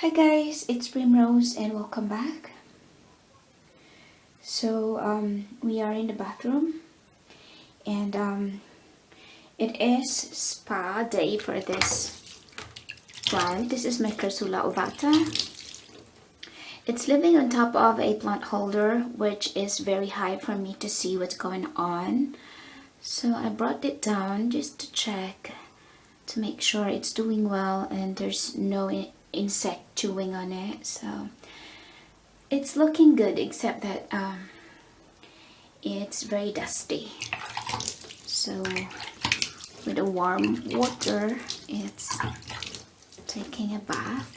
Hi guys, it's Primrose and welcome back. So we are in the bathroom and it is spa day for this plant. This is my Crassula ovata. It's living on top of a plant holder which is very high for me to see what's going on. So I brought it down just to check to make sure it's doing well and there's no insect chewing on it. So it's looking good, except that it's very dusty. So with the warm water, it's taking a bath,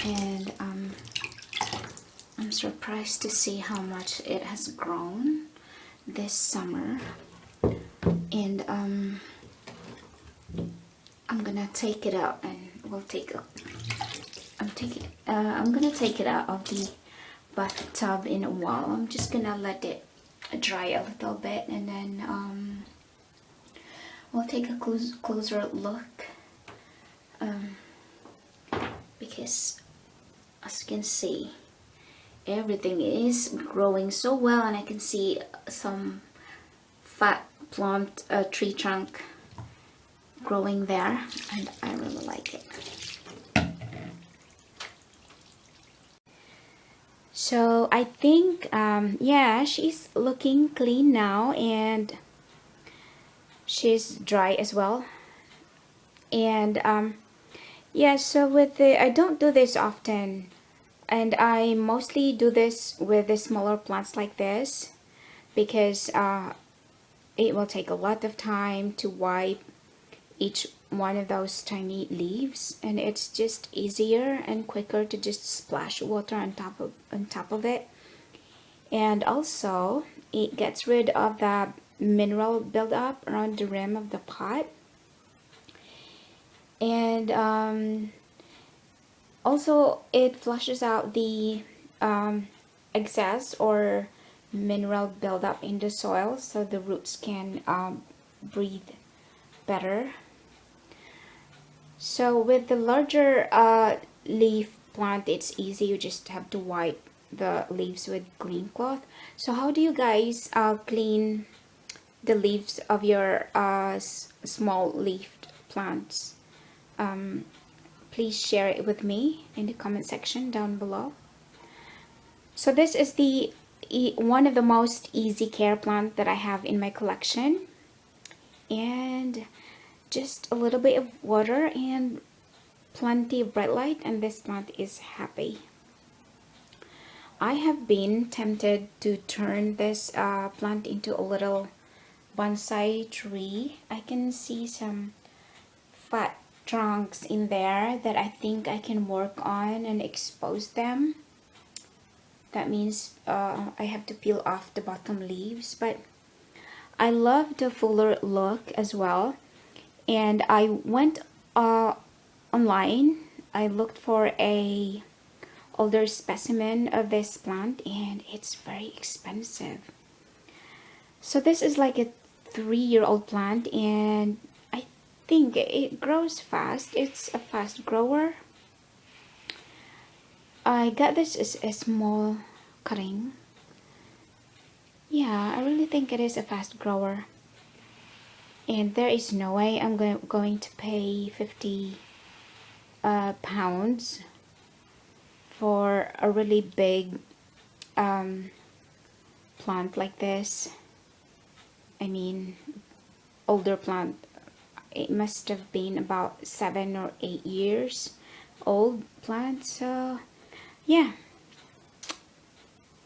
and I'm surprised to see how much it has grown this summer. And I'm gonna take it out and we'll take a I'm gonna take it out of the bathtub in a while. I'm just gonna let it dry a little bit, and then we'll take a closer look, because as you can see, everything is growing so well, and I can see some fat plump tree trunk growing there, and I really like it. So I think yeah, she's looking clean now, and she's dry as well. And yeah, so with the, I don't do this often, and I mostly do this with the smaller plants like this, because it will take a lot of time to wipe each one of those tiny leaves, and it's just easier and quicker to just splash water on top of it. And also it gets rid of the mineral buildup around the rim of the pot, and also it flushes out the excess or mineral buildup in the soil, so the roots can breathe better. So with the larger leaf plant, it's easy. You just have to wipe the leaves with clean cloth. So how do you guys clean the leaves of your small leafed plants? Please share it with me in the comment section down below. So this is the one of the most easy care plant that I have in my collection, and just a little bit of water and plenty of bright light, and this plant is happy. I have been tempted to turn this plant into a little bonsai tree. I can see some fat trunks in there that I think I can work on and expose them. That means I have to peel off the bottom leaves, but I love the fuller look as well. And I went online. I looked for a older specimen of this plant, and it's very expensive. So this is like a 3-year-old plant, and I think it grows fast. It's a fast grower. I got this as a small cutting. Yeah, I really think it is a fast grower. And there is no way I'm going to pay 50 pounds for a really big plant like this. I mean, older plant. It must have been about 7 or 8 years old plant. So yeah,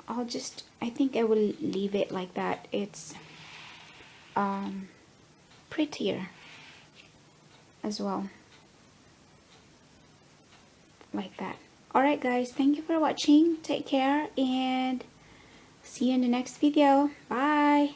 I think I will leave it like that. It's prettier as well, like that. Alright guys, thank you for watching. Take care and see you in the next video. Bye.